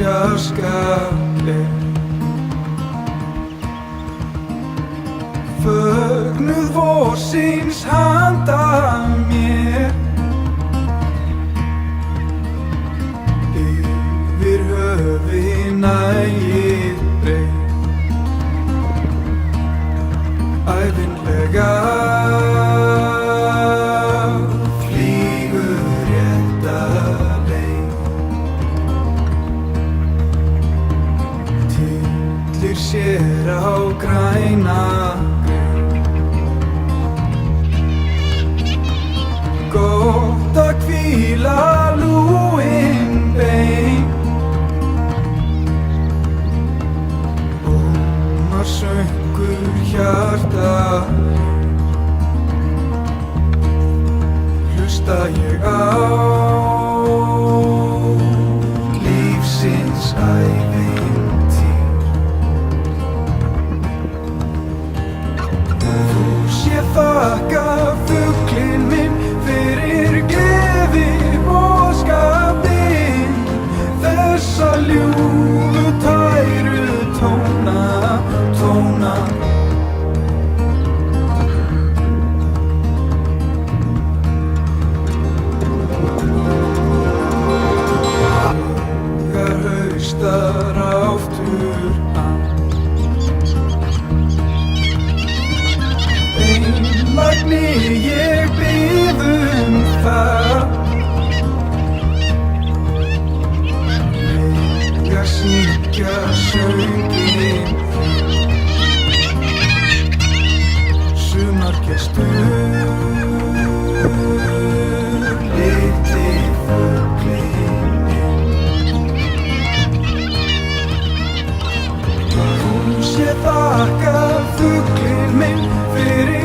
fjarskaleg. Fögnuð vorsins handa mér, yfir höfi nægir breitt. Ævinlega flýgur rétta leið, tyllir sér á græna grein. Gott að hvíla lúin bein, ómar söngur hjarta. Hlusta ég á lífsins ævintýr. Þú sé þakka fuglinn minn fyrir gleði boðskapinn, þessa ljúfu tæru tóna. Hugar haustar aftur að, einlægni ég bið það. Mega syngja sönginn, sumargestur, litli fuglinn minn. Þú sé þakka fuglinn minn fyrir